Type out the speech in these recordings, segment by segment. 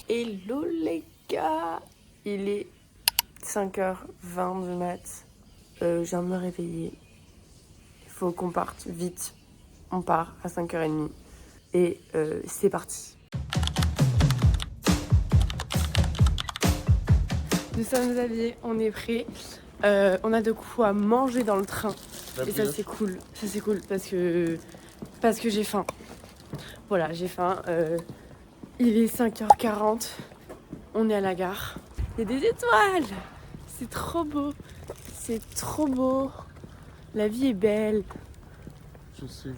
Hello les gars, il est 5h20 du mat. Je viens de me réveiller. Il faut qu'on parte vite. On part à 5h30. Et c'est parti. Nous sommes habillés, on est prêts. On a de quoi manger dans le train. Et ça c'est cool. Ça c'est cool parce que j'ai faim. Voilà, j'ai faim. Il est 5h40. On est à la gare. Il y a des étoiles. C'est trop beau. C'est trop beau. La vie est belle. Je sais.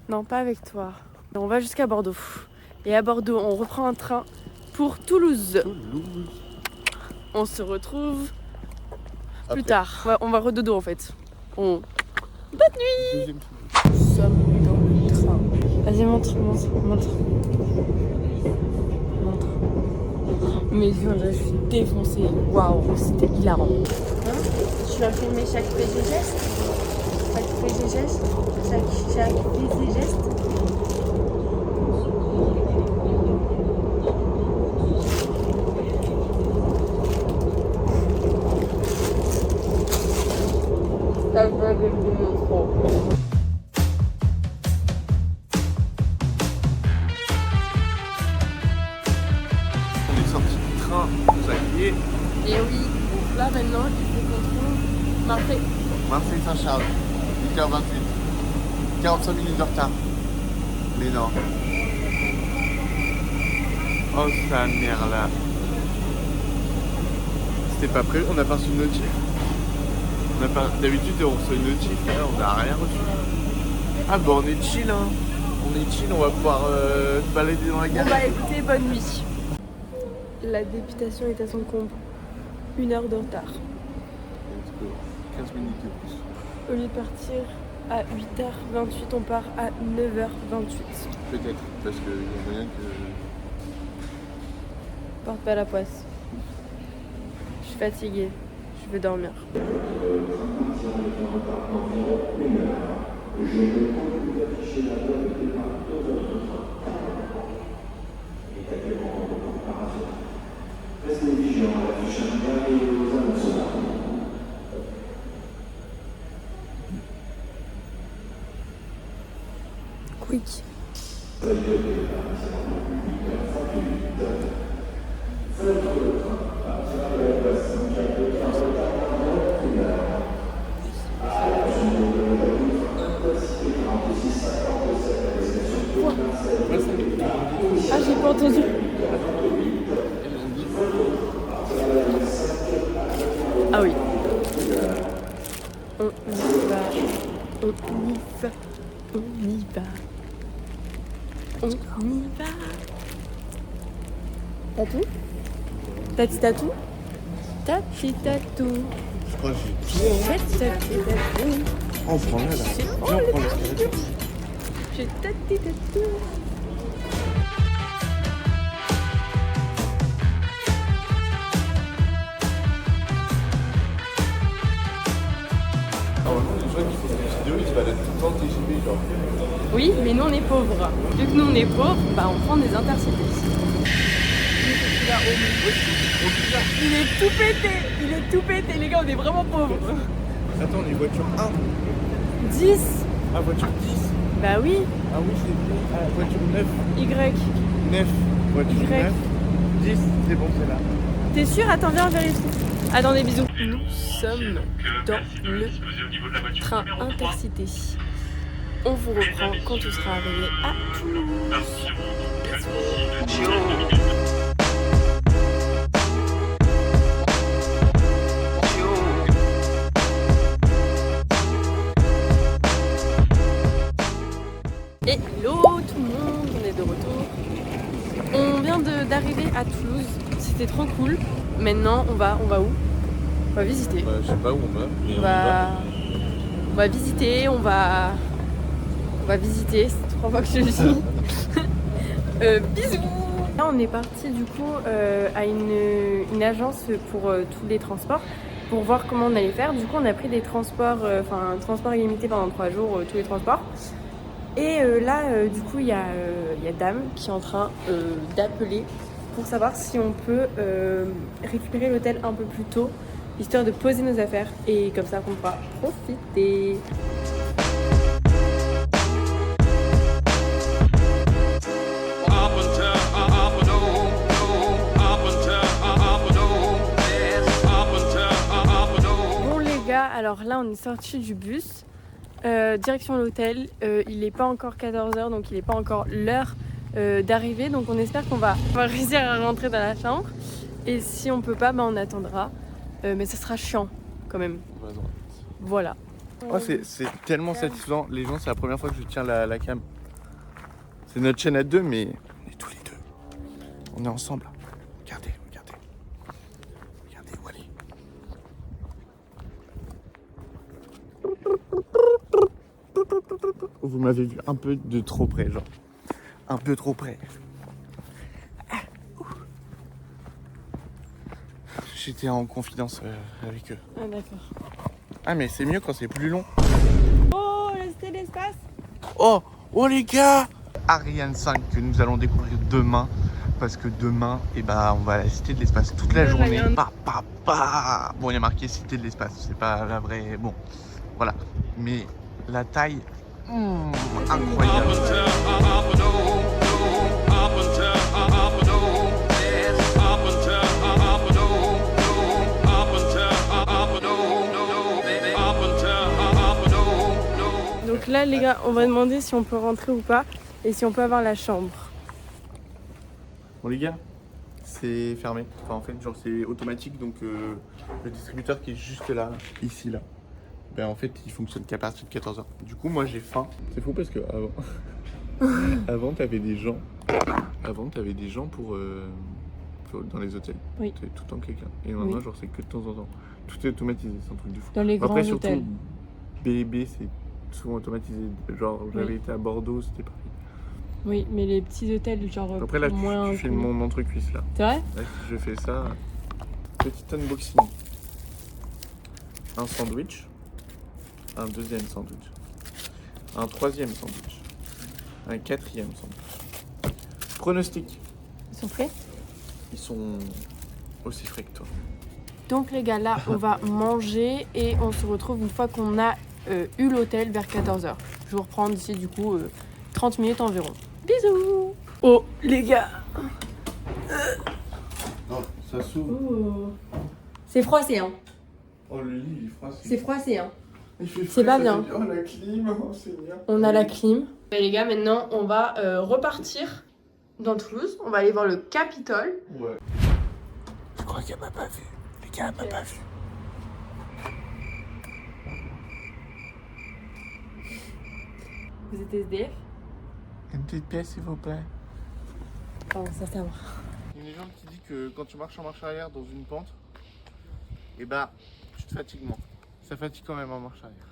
Non, pas avec toi. On va jusqu'à Bordeaux. Et à Bordeaux, on reprend un train pour Toulouse. On se retrouve plus tard. On va redodo en fait. Bonne nuit. Nous sommes dans le train. Vas-y, montre. Mes yeux, là, je suis défoncée. Waouh, c'était hilarant. Tu vas filmer chaque fait des gestes. Chaque fait des gestes. Chaque fait des gestes. Ça fait des vidéos trop. On est sorti du train, ça y est. Et oui, donc là maintenant, il faut qu'on trouve Marseille. Marseille-Saint-Charles, 8h28. 45 minutes de retard. Mais non. Oh sa mère là. C'était pas prévu, on a pas reçu une notif. D'habitude on reçoit une notif, là on n'a rien reçu. Ah bah on est chill hein. On va pouvoir se balader dans la On gare. va écouter Bonne Nuit. La députation est à son comble. 1 heure de retard. 15 minutes de plus. Au lieu de partir à 8h28, on part à 9h28. Peut-être, parce qu'il y a moyen que... Porte pas la poisse. Je suis fatiguée. Je veux dormir. Quick. Ah, j'ai pas entendu. Ah oui. On y va. Tatou? Tati tatou? Tati tatou. Je crois que j'ai tout. Tati tatou. On prend là. Viens, on prend l'escalier. J'ai tati tatou. Normalement, les gens qui font des vidéos, ils se baladent tout le temps TGV, genre. Oui, mais nous on est pauvres. Vu que nous on est pauvres, bah on prend des intercités. Il est tout pété, les gars, on est vraiment pauvres. Attends, on est voiture 1. 10. Ah, voiture 10. Bah oui, Ah oui, c'est bien. Ah, voiture 9. Y. 9. Voiture Y. 9. 10, c'est bon, c'est là. T'es sûr? Attends, viens, vérifie. Attendez, bisous. Nous sommes dans le train intercité. On vous reprend quand on sera arrivé à Toulouse. Hello tout le monde, on est de retour. On vient d'arriver à Toulouse, c'était trop cool. Maintenant on va où? On va visiter. Bah, je sais pas où on va, mais On va visiter, on va visiter, c'est 3 fois que je le dis. Bisous. Là on est parti du coup à une agence pour tous les transports pour voir comment on allait faire. Du coup on a pris des transports, un transport illimité pendant 3 jours, tous les transports. Et là, du coup, il y a Dame qui est en train d'appeler pour savoir si on peut récupérer l'hôtel un peu plus tôt, histoire de poser nos affaires et comme ça qu'on pourra profiter. Bon les gars, alors là on est sorti du bus, direction l'hôtel, il n'est pas encore 14h donc il n'est pas encore l'heure d'arrivée, donc on espère qu'on va réussir à rentrer dans la chambre et si on peut pas, bah, on attendra, mais ça sera chiant quand même. Voilà. Oh, c'est tellement satisfaisant. Les gens, c'est la première fois que je tiens la cam. C'est notre chaîne à deux, mais on est tous les deux. On est ensemble. Regardez, regardez. Regardez Wally. Vous m'avez vu un peu de trop près, genre. Un peu trop près. J'étais en confidence avec eux. Ah d'accord. Ah mais c'est mieux quand c'est plus long. Oh, la cité de l'espace. Oh les gars, Ariane 5 que nous allons découvrir demain. Parce que demain, on va à la cité de l'espace toute la journée. Bon, il y a marqué cité de l'espace, c'est pas la vraie. Bon, voilà. Mais la taille, incroyable. Donc là les gars, on va demander si on peut rentrer ou pas et si on peut avoir la chambre. Bon les gars, c'est fermé. Enfin en fait genre c'est automatique donc le distributeur qui est juste là, ici là. En fait il fonctionne qu'à partir de 14h. Du coup moi j'ai faim. C'est fou parce que avant t'avais des gens. Avant t'avais des gens pour dans les hôtels. Oui. T'avais tout le temps quelqu'un. Et maintenant genre c'est que de temps en temps. Tout est automatisé, c'est un truc de fou. Dans les grands Après surtout hôtels. BB c'est souvent automatisé. Genre j'avais été à Bordeaux, c'était pareil. Oui, mais les petits hôtels, genre. Après là, moins tu fais mon entrecuisse là. C'est vrai? Là, je fais ça. Petit unboxing. Un sandwich. Un deuxième sandwich. Un troisième sandwich. Un quatrième sandwich. Pronostic. Ils sont prêts? Ils sont aussi frais que toi. Donc les gars, là, on va manger et on se retrouve une fois qu'on a eu l'hôtel vers 14h. Je vous reprends d'ici du coup 30 minutes environ. Bisous. Oh les gars. Non, ça s'ouvre. Oh. C'est froissé hein. Oh le lit il est froissé. C'est froissé hein. C'est pas bien. Oh la clim, oh Seigneur. On a la clim. Et les gars, maintenant on va repartir dans Toulouse. On va aller voir le Capitole. Ouais. Je crois qu'elle m'a pas vu. Les gars, elle m'a pas vu. Vous êtes SDF? Une petite pièce s'il vous plaît. Oh, ça va. Il y a une légende qui dit que quand tu marches en marche arrière dans une pente, tu te fatigues moins. Ça fatigue quand même en marche arrière.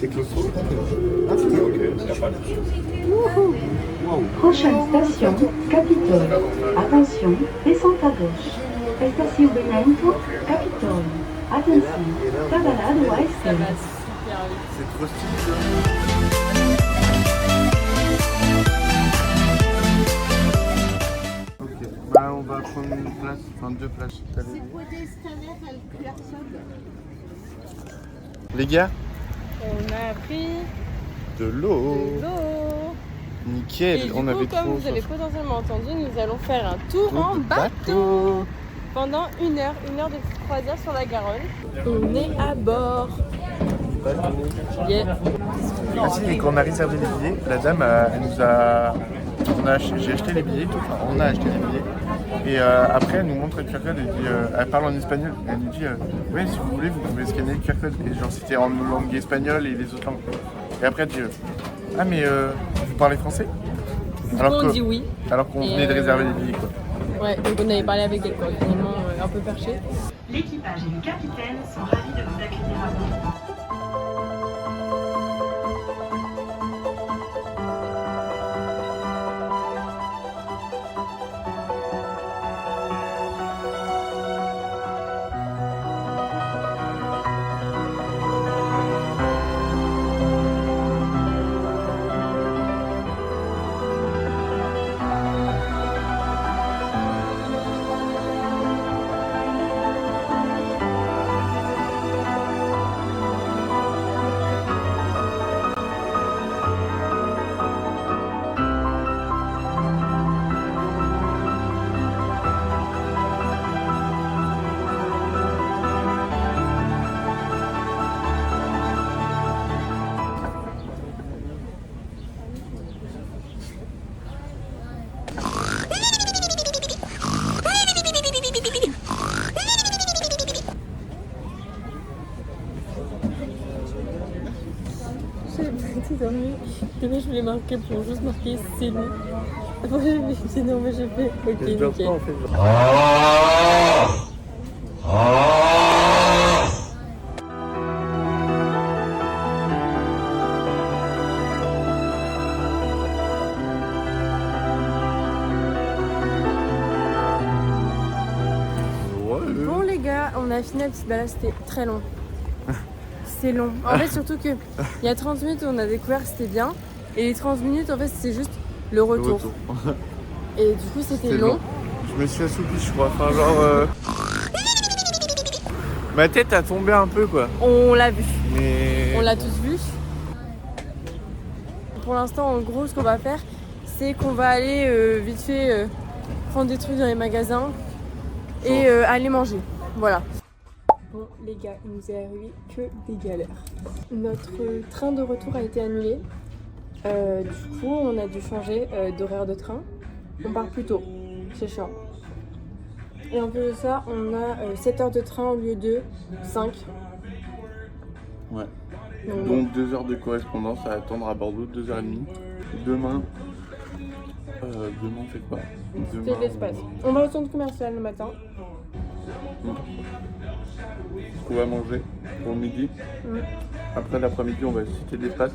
C'est claustro. Ah, c'est ok. Prochaine station, Capitole. Attention, descente à gauche. Estacionamiento, Capitole. Attention, cavalade ou Ça va escale. super vite. C'est trop stylé. Ok, on va prendre une place, enfin deux places. Les gars, On a pris de l'eau. de l'eau. Nickel, Et du on coup, avait comme trop. vous avez potentiellement entendu, nous allons faire un tour en bateau pendant une heure de petite croisière sur la Garonne. On est à bord. Yeah. Merci, et quand on a réservé les billets, la dame, elle nous a. J'ai acheté les billets, on a acheté les billets. Et après, elle nous montre le QR code, elle parle en espagnol. Elle nous dit ouais, si vous voulez, vous pouvez scanner le QR code. Et genre, c'était en langue espagnole et les autres langues. Et après, elle dit ah, mais vous parlez français? On dit oui. Alors qu'on venait de réserver les billets, quoi. Ouais, donc on avait parlé avec elle, quoi, finalement, un peu perché. L'équipage et le capitaine sont ravis de vous accueillir à bord. Demain, je voulais marquer pour juste marquer c'est nous. Après, j'ai dit non, mais j'ai fait ok, nickel. Bon les gars, on a fini la petite balade, c'était très long. C'est long. En fait, surtout que il y a 30 minutes, on a découvert que c'était bien. Et les 30 minutes, en fait, c'est juste le retour. Et du coup, c'était long. Je me suis assoupi, je crois. Enfin, genre. Ma tête a tombé un peu, quoi. On l'a vu. Mais. On l'a tous vu. Pour l'instant, en gros, ce qu'on va faire, c'est qu'on va aller vite fait prendre des trucs dans les magasins et aller manger. Voilà. Bon, les gars, il nous est arrivé que des galères. Notre train de retour a été annulé. Du coup, on a dû changer d'horaire de train. On part plus tôt. C'est chiant. Et en plus de ça, on a 7 heures de train au lieu de 5. Ouais. Donc 2 heures de correspondance à attendre à Bordeaux, 2h30. Demain, on fait quoi? c'est de l'espace. On va au centre commercial le matin. On va manger pour midi. Après l'après-midi, on va citer de l'espace.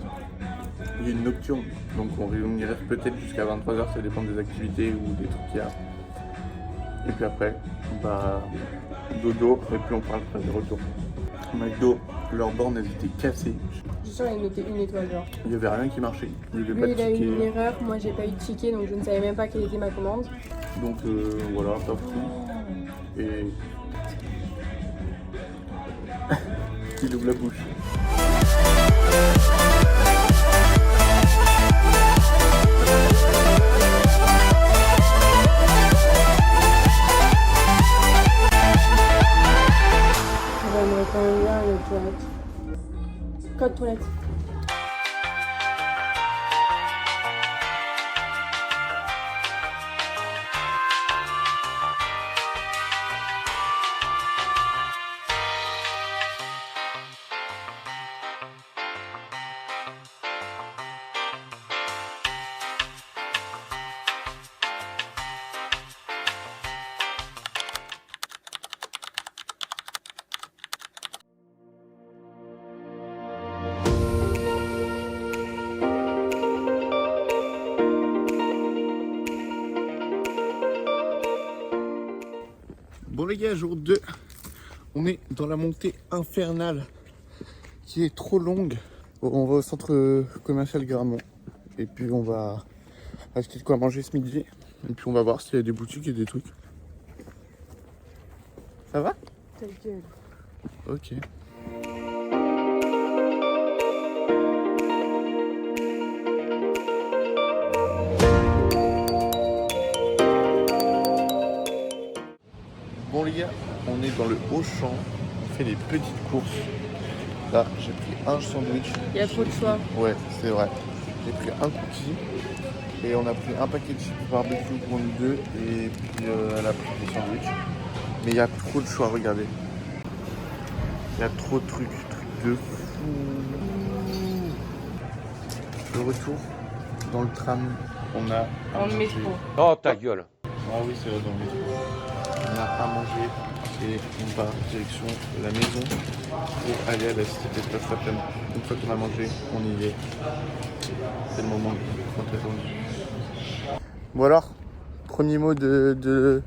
Il y a une nocturne, donc on y reste peut-être jusqu'à 23h, ça dépend des activités ou des trucs qu'il y a. Et puis après, bah, dodo, et puis on parle de retour. McDo, leurs bornes elles étaient cassées. Je suis sûre qu'il a noté 1 étoile genre. Il n'y avait rien qui marchait. Il y avait Lui, pas de il a eu ticket. une erreur, moi j'ai pas eu de ticket donc je ne savais même pas quelle était ma commande. Donc voilà, pas fou. Et. Il ouvre la bouche. J'aimerais quand même bien aller aux toilettes. Code toilette. Bon les gars, jour 2, on est dans la montée infernale qui est trop longue. On va au centre commercial Gramont et puis on va acheter de quoi manger ce midi et puis on va voir s'il y a des boutiques et des trucs. Ça va? Telle gueule. Ok. Bon les gars, on est dans le Auchan, on fait les petites courses. Là, j'ai pris un sandwich. Il y a trop de choix. Ouais, c'est vrai. J'ai pris un cookie Et on a pris un paquet de chips barbecue pour nous deux. Et puis elle a pris des sandwichs. Mais il y a trop de choix, regardez. Il y a trop de trucs de fou. Le retour dans le tram, on a Dans le métro. Oh ta gueule. Ah oui, c'est là dans le métro. On a à manger et on part direction de la maison pour aller à la cité des places l'après-midi. Une fois qu'on a mangé, on y est. C'est le moment de rentrer dans le lit. Bon alors, premier mot de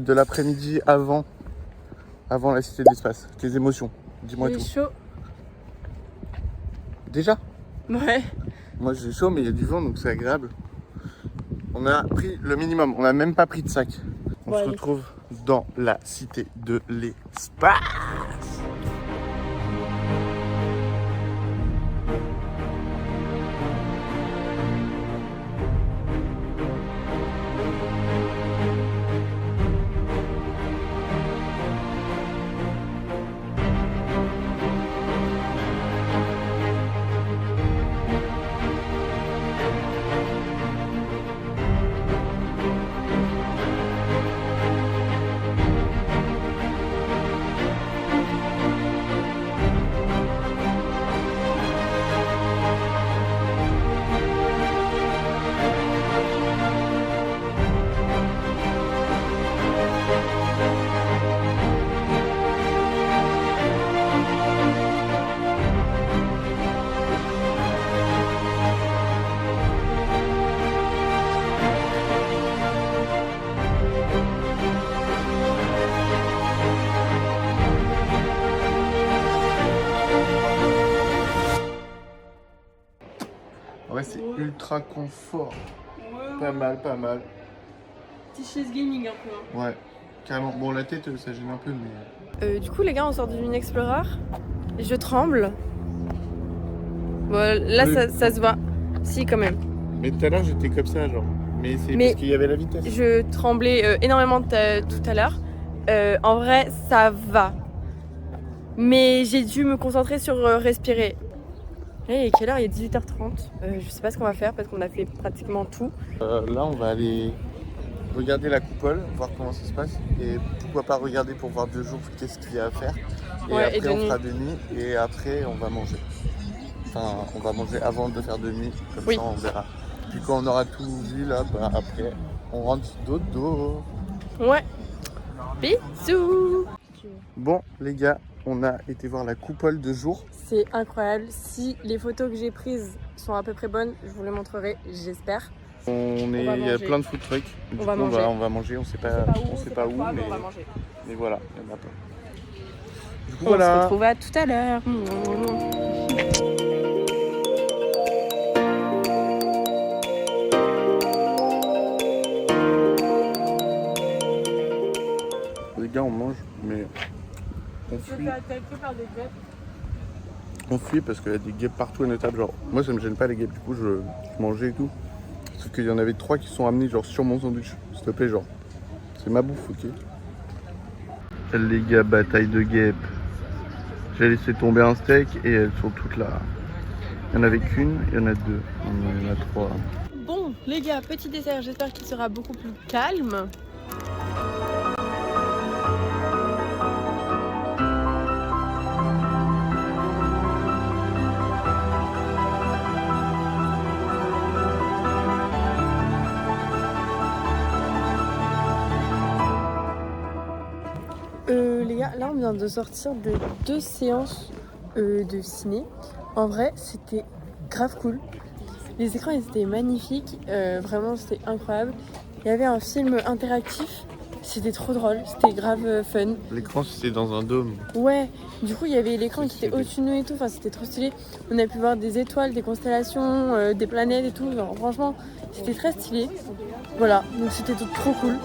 l'après-midi avant la cité de l'espace. Tes émotions, dis-moi tout. J'ai chaud. Déjà? Ouais. Moi j'ai chaud mais il y a du vent donc c'est agréable. On a pris le minimum, on n'a même pas pris de sac. On se retrouve dans la cité de l'espace. Ouais, c'est ultra confort. Pas mal, pas mal. Petite chaise gaming un peu. Ouais, carrément. Bon, la tête, ça gêne un peu, mais... Du coup, les gars, on sort d'une Explorer. Je tremble. Bon, là, ça se voit. Si, quand même. Mais tout à l'heure, j'étais comme ça, genre. Mais c'est Mais parce qu'il y avait la vitesse. Je tremblais énormément tout à l'heure. En vrai, ça va. Mais j'ai dû me concentrer sur respirer. Et quelle heure? Il est 18h30. Je sais pas ce qu'on va faire parce qu'on a fait pratiquement tout. Là, on va aller regarder la coupole, voir comment ça se passe. Et pourquoi pas regarder pour voir 2 jours qu'est-ce qu'il y a à faire. Et Ouais, après, et on de fera de nuit. Et après, on va manger. Enfin, on va manger avant de faire de nuit. Comme Oui. ça, on verra. Puis quand on aura tout vu, là, bah, après, on rentre dodo. Ouais. Bisous. Bon, les gars, on a été voir la coupole de jour. C'est incroyable. Si les photos que j'ai prises sont à peu près bonnes, je vous les montrerai, j'espère. Il y a manger. plein de food trucks. Du coup, va manger. on va manger, on sait pas où, quoi, mais on va manger. voilà, il y en a plein. Du coup, On se voilà. retrouve à tout à l'heure. Les gars, on mange, mais on fuit. On fuit parce qu'il y a des guêpes partout à nos tables. Genre, moi, ça me gêne pas les guêpes, du coup, je mangeais et tout. Sauf qu'il y en avait 3 qui sont amenés genre sur mon sandwich. S'il te plaît, genre, c'est ma bouffe, ok? Les gars, bataille de guêpes. J'ai laissé tomber un steak et elles sont toutes là. Il n'y en avait qu'une, il y en a 2. Il y en a 3. Bon, les gars, petit dessert, j'espère qu'il sera beaucoup plus calme. Les gars, là on vient de sortir de 2 séances de ciné. En vrai, c'était grave cool. Les écrans ils étaient magnifiques, vraiment c'était incroyable. Il y avait un film interactif, c'était trop drôle, c'était grave fun. L'écran, c'était dans un dôme. Ouais, du coup il y avait l'écran qui était Stylé. au-dessus de nous et tout, enfin c'était trop stylé. On a pu voir des étoiles, des constellations, des planètes et tout, genre, franchement c'était très stylé. Voilà, donc c'était tout trop cool.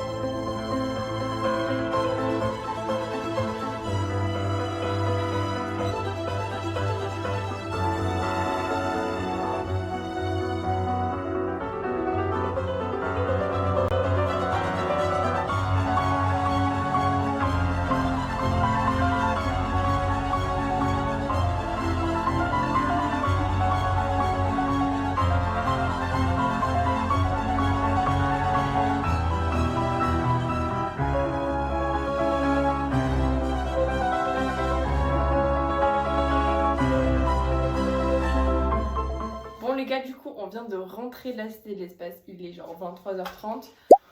gars, du coup, on vient de rentrer de la Cité de l'Espace. Il est genre 23h30.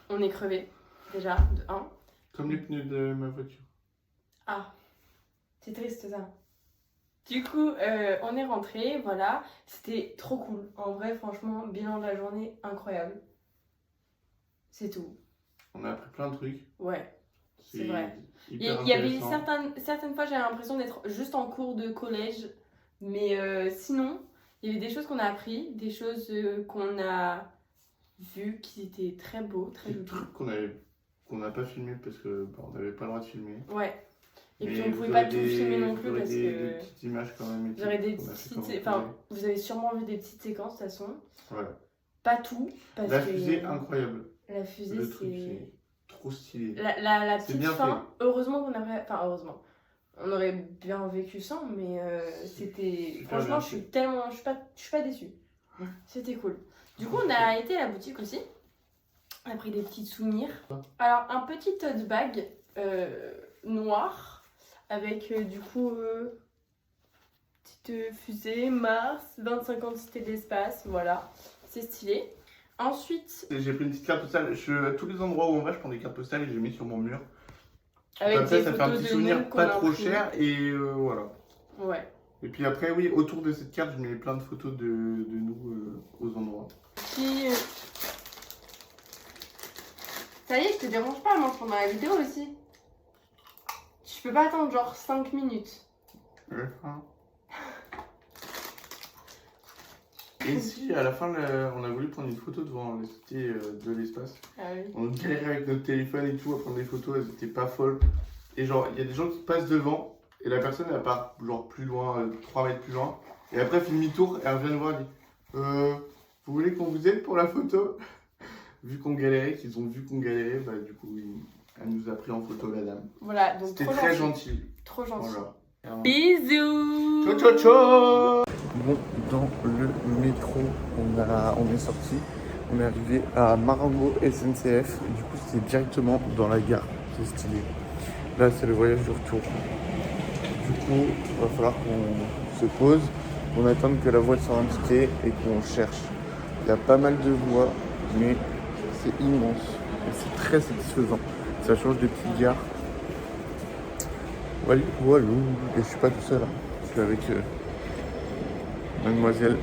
On est crevé déjà, de 1. Comme les pneus de ma voiture. Ah, c'est triste ça. Du coup, on est rentré, voilà. C'était trop cool. En vrai, franchement, bilan de la journée, incroyable. C'est tout. On a appris plein de trucs. Ouais, c'est vrai. Il hyper y avait intéressant. certaines fois, j'avais l'impression d'être juste en cours de collège. Mais sinon, il y avait des choses qu'on a appris, des choses qu'on a vues qui étaient très beaux, très Des jolis. trucs qu'on n'a pas filmé parce que on n'avait pas le droit de filmer. Ouais. Et puis Mais on pouvait vous pas aurez tout filmer non vous plus aurez parce des que petites images quand même. vous aurez des qu'on a fait petites, comme vous enfin, vous avez sûrement vu des petites séquences de toute façon. pouvez. Ouais. Pas tout parce La que fusée, incroyable. la fusée Le truc, c'est c'est trop stylé. la C'est petite bien fin. Heureusement qu'on avait, enfin heureusement, on aurait bien vécu sans, mais c'était super franchement, bien je suis fait. tellement, je suis pas déçue. Ouais. C'était cool. Du coup, on a été à la boutique aussi. On a pris des petits souvenirs. Alors, un petit tote bag noir avec du coup petite fusée Mars, 25 ans de Cité de l'Espace, voilà, c'est stylé. Ensuite, J'ai pris une petite carte postale. À tous les endroits où on va, je prends des cartes postales et je les mets sur mon mur. avec Comme ça, des ça fait un photos petit de souvenir nous qu'on pas a trop pris. cher et voilà. Ouais. Et puis après, oui, autour de cette carte, je mets plein de photos de nous aux endroits. Puis, ça y est, je te dérange pas, mange pendant la vidéo aussi. Je peux pas attendre genre 5 minutes. Et si, à la fin, on a voulu prendre une photo devant la Cité de l'Espace. Ah oui. On galérait avec notre téléphone et tout à prendre des photos, elles étaient pas folles. Et genre, il y a des gens qui passent devant et la personne elle part genre plus loin, 3 mètres plus loin. Et après, elle fait demi-tour et elle revient nous voir et dit vous voulez qu'on vous aide pour la photo? Vu qu'on galérait, qu'ils ont vu qu'on galérait, bah du coup, elle nous a pris en photo la dame. Voilà, donc C'était trop très gentil. gentil. Trop gentil. Voilà. Bisous. Ciao, ciao, ciao. Bon, dans le métro, on est sorti. On est arrivé à Marengo SNCF. Du coup, c'est directement dans la gare. C'est stylé. Là, c'est le voyage du retour. Du coup, il va falloir qu'on se pose, qu'on attende que la voie soit indiquée et qu'on cherche. Il y a pas mal de voies, mais c'est immense. Et c'est très satisfaisant. Ça change des petites gares. Voilà. Et je suis pas tout seul. Je suis avec mademoiselle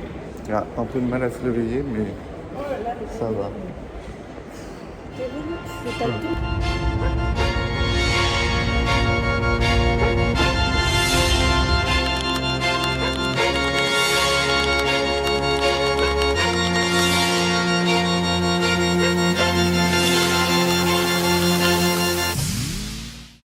qui a un peu de mal à se réveiller, mais ça va. C'est pas tout.